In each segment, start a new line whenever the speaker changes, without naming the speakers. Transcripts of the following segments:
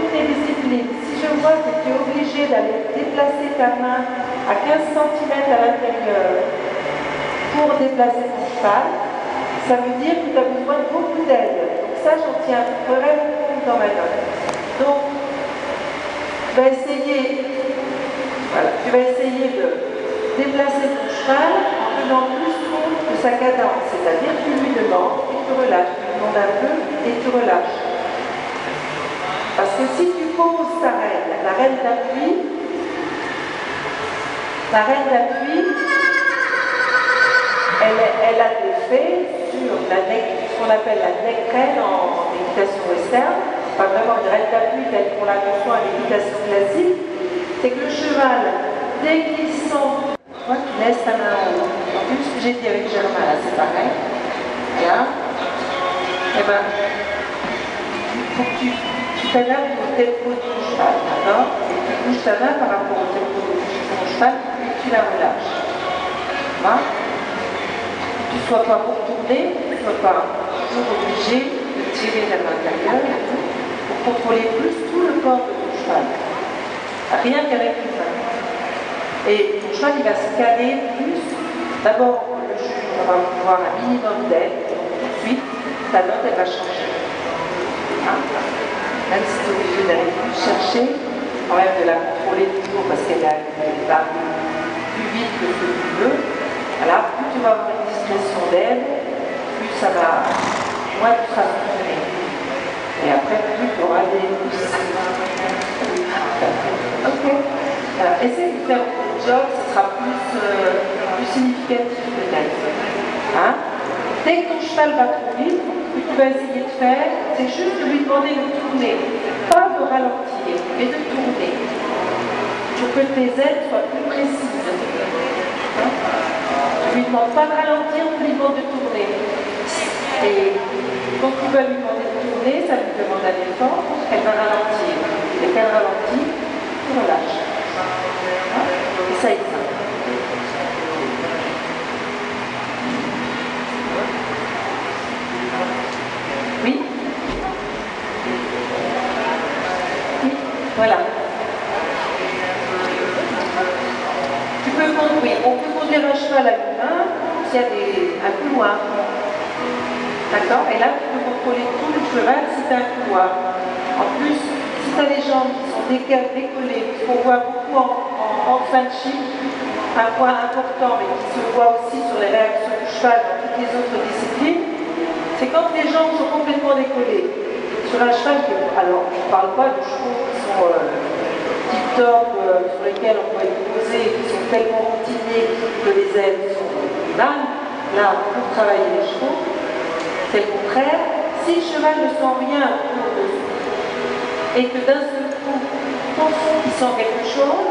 toutes les disciplines, si je vois que tu es obligé d'aller déplacer ta main à 15 cm à l'intérieur pour déplacer ton cheval, ça veut dire que tu as besoin de beaucoup d'aide. Donc ça, j'en tiens vraiment compte dans ma note. Donc, tu vas essayer de déplacer ton cheval en tenant plus compte de sa cadence, c'est-à-dire que tu lui demandes et tu relâches, tu lui demandes un peu et tu relâches. Parce que si tu poses ta reine, la reine d'appui, elle a des effets sur la neck, ce qu'on appelle la neck reine en équitation western, pas vraiment une reine d'appui telle qu'on la conçoit en équitation classique, c'est que le cheval, dès qu'il sent, tu vois, tu laisses ta main en haut. En plus, ce que j'ai dit avec Germain, là, c'est pareil. Bien. Et ben, il faut que tu t'adaptes au tempo de ton cheval, d'accord? Et tu bouges ta main par rapport au tempo de ton cheval et tu la relâches. Tu vois? Que tu ne sois pas retourné, que tu ne sois pas toujours obligé de tirer vers l'intérieur pour contrôler plus tout le corps de ton cheval. Rien qu'avec les mains. Et ton cheval, il va se caler plus. D'abord, le juge va avoir un minimum d'aide. Tout de suite, ta note, elle va changer. Hein? Même si tu es obligé d'aller plus chercher, quand même de la contrôler toujours parce qu'elle va plus vite que ce que tu veux. Voilà, plus tu vas avoir une discrétion d'aide, plus ça va, moins tu seras soutenu. Et après, plus tu auras des pouces. Ok. Essaye de faire ton job, ce sera plus significatif peut-être. Hein? Dès que ton cheval va trop vite, ce que tu vas essayer de faire, c'est juste de lui demander de tourner. Pas de ralentir, mais de tourner. Pour que tes aides soient plus précises. Hein? Tu ne lui demandes pas de ralentir, tu lui demandes de tourner. Et quand tu vas lui demander de tourner, ça lui demande un effort, elle va ralentir. Et qu'elle ralentit, tu relâches. Hein? Et ça existe. Oui? Oui, voilà. Tu peux conduire. On peut conduire un cheval à une main s'il y a un couloir. D'accord? Et là, tu peux contrôler tout le cheval si tu as un couloir. En plus, si tu as les jambes qui sont décollées, qu'on voit beaucoup en friendship, un point important, mais qui se voit aussi sur les réactions du cheval dans toutes les autres disciplines, c'est quand les jambes sont complètement décollées. Sur un cheval, alors je ne parle pas de chevaux qui sont tip-top, sur lesquels on peut être posé, qui sont tellement routiniers que les ailes sont dingues. Là, pour travailler les chevaux, c'est le contraire. Si le cheval ne sent rien autour de lui, et que d'un seul coup, il sent quelque chose,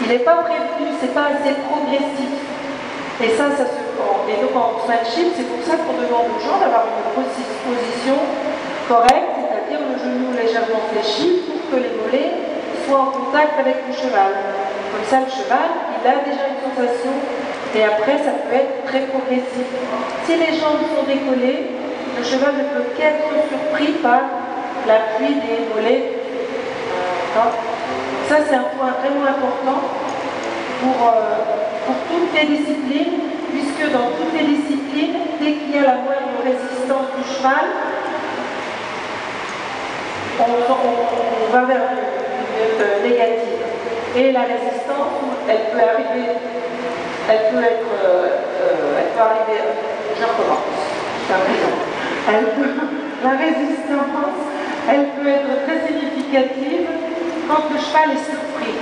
il n'est pas prévenu, c'est pas assez progressif. Et ça se prend. Et donc en friendship, c'est pour ça qu'on demande aux gens d'avoir une position correcte, c'est-à-dire le genou légèrement fléchi pour que les mollets soient en contact avec le cheval. Comme ça, le cheval, il a déjà une sensation et après, ça peut être très progressif. Si les jambes sont décollées, le cheval ne peut qu'être surpris par l'appui des mollets. Ça, c'est un point vraiment important pour toutes les disciplines, puisque dans toutes les disciplines, dès qu'il y a la moindre résistance du cheval, on va vers une négative. Et la résistance, elle peut arriver, je recommence, la résistance, elle peut être très significative quand le cheval est surpris.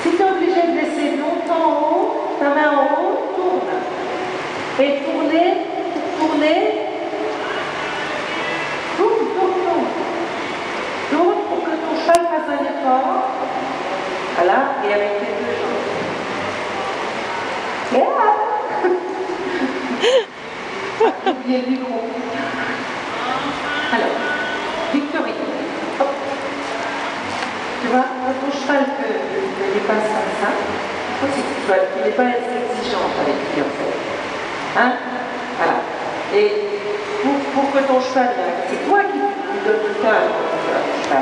Si tu es obligé de laisser longtemps en haut, ta main en haut, tourne. Et tourner, tourne pour que ton cheval fasse un effort. Voilà, et avec les deux jambes. Oubliez le micro. Alors, Victorine. Hop. Tu vois, quand ton cheval ne dépasse comme ça, il faut aussi qu'il n'est pas exigeant avec lui en fait. Hein? Voilà. Et pour que ton cheval, c'est toi qui donnes le cadre à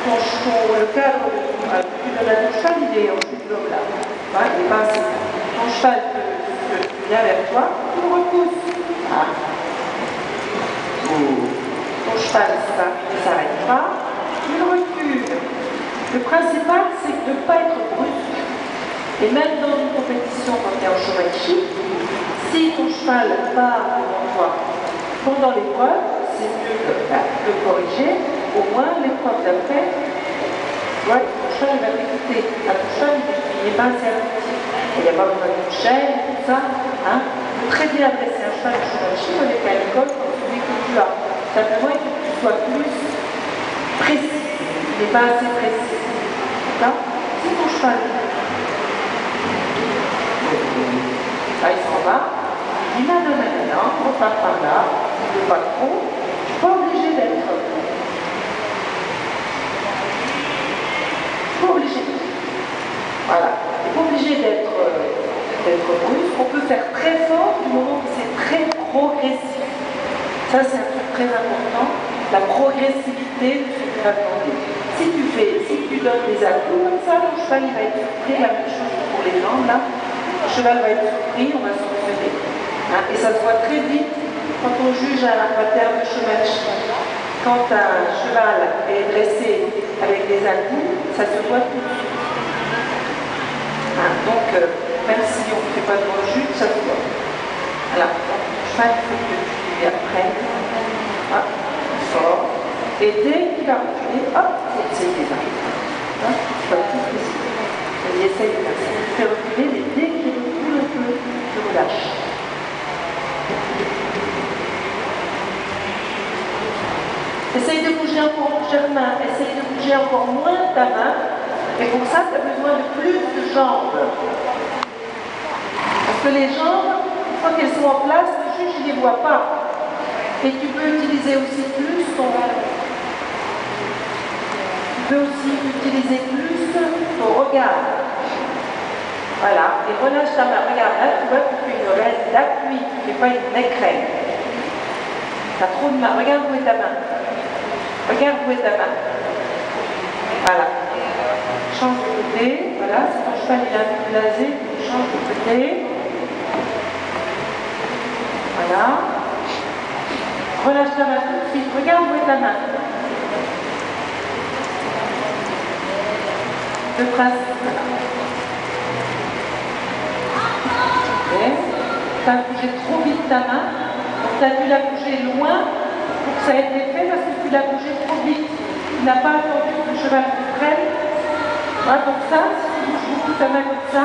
ton cheval. Le cadre que tu donnes à ton cheval, il est en chute là. Ouais, et ben, ton cheval vient vers toi, tu le repousses. Ah. Ton cheval ne s'arrête pas, tu le recules. Le principal, c'est de ne pas être brusque. Et même dans une compétition, quand tu es en cheval chic, si ton cheval part devant toi pendant l'épreuve, c'est mieux de le corriger. Au moins, l'épreuve d'après, ouais, ton cheval va t'écouter. Ton cheval, il n'est pas assez attentif. Il n'y a pas besoin d'une chaîne, tout ça. Hein. Tu peux très bien adresser un cheval de cheval chic avec un école comme celui que tu as. Simplement, il faut que tu sois plus précis. Il n'est pas assez précis. D'accord. Si ton cheval il s'en va, il dit non, on repart par là, il ne veut pas trop, je suis pas obligé d'être. Pas obligé. Voilà. Je suis pas obligé d'être brusque. On peut faire très fort du moment où c'est très progressif. Ça, c'est un truc très important. La progressivité de ce qu'on va demander. Si tu donnes des à-coups comme ça, le cheval il va être surpris, la même chose pour les jambes là. Le cheval va être surpris, on va s'entraîner. Hein, et ça se voit très vite quand on juge un terme de cheval chic. Quand un cheval est dressé avec des à-coups, ça se voit tout de suite. Hein, donc, même si on ne fait pas de rechute, ça se voit. Voilà. Donc, le cheval, il faut que tu apprennes. Hop, fort. Et dès qu'il va reculer, hop, c'est déjà. Hein, c'est pas tout précis. Il essaye de faire reculer, mais dès qu'il recule un peu, tu relâches. Essaye de bouger encore ta main, essaye de bouger encore moins ta main, et pour ça, tu as besoin de plus de jambes. Parce que les jambes, une fois qu'elles sont en place, le juge ne les voit pas. Et tu peux utiliser aussi plus ton ballon. Tu peux aussi utiliser plus ton regard. Voilà, et relâche ta main. Regarde, là, tu vois, tu fais une reste d'appui, tu ne fais pas une écrème. Tu as trop de main. Regarde où est ta main. Regarde où est ta main. Voilà. Change de côté. Voilà, si ton cheval est un peu blasé, tu changes de côté. Voilà. Relâche ta main tout de suite. Regarde où est ta main. Le principe. Voilà. Tu as bougé trop vite ta main, donc tu as dû la bouger loin pour que ça ait été fait parce que tu l'as bougé trop vite. Tu n'as pas attendu que le cheval te prenne. Voilà, donc ça, si tu bouges beaucoup ta main comme ça,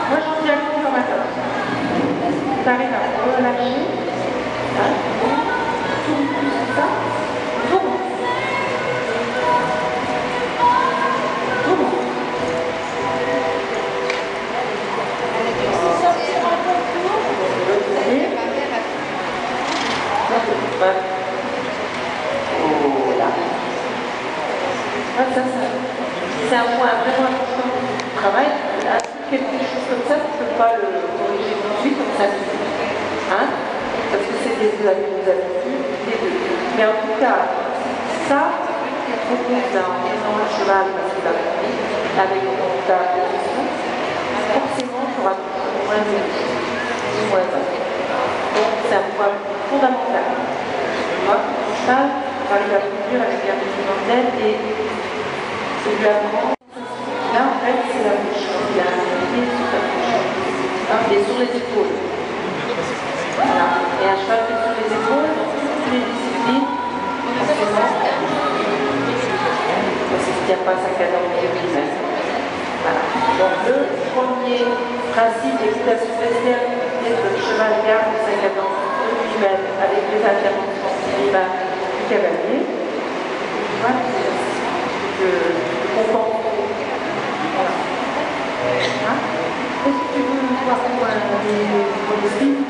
moi j'en tiens compte dans ma tête. Tu arrives à relâcher. Tourne plus comme ça. Tourne. Tourne. Voilà. C'est un point vraiment important du travail. Quelque chose comme ça, tu ne peux pas le corriger tout de suite, comme ça. Hein? Parce que c'est des habitudes, des deux. Mais en tout cas, ça, tu proposes en faisant le cheval parce qu'il a compris, avec ta position, forcément, tu auras moins de moins de. Donc, c'est un point fondamental. Tu vois, le cheval va lui apprendre avec un documentaire et lui apprendre. Là, en fait, c'est la bouche. Il a un pied sur la bouche. Il est sur les épaules. Voilà. Et un cheval qui est sur les épaules, dans toutes les disciplines, forcément, parce qu'il n'y a pas sa cadence de lui-même. Voilà. Donc, le premier principe d'excitation réserve, c'est que le cheval garde sa cadence de lui-même avec les interventions du cavalier. Voilà. De comportement. Voilà. Est-ce que tu veux voir des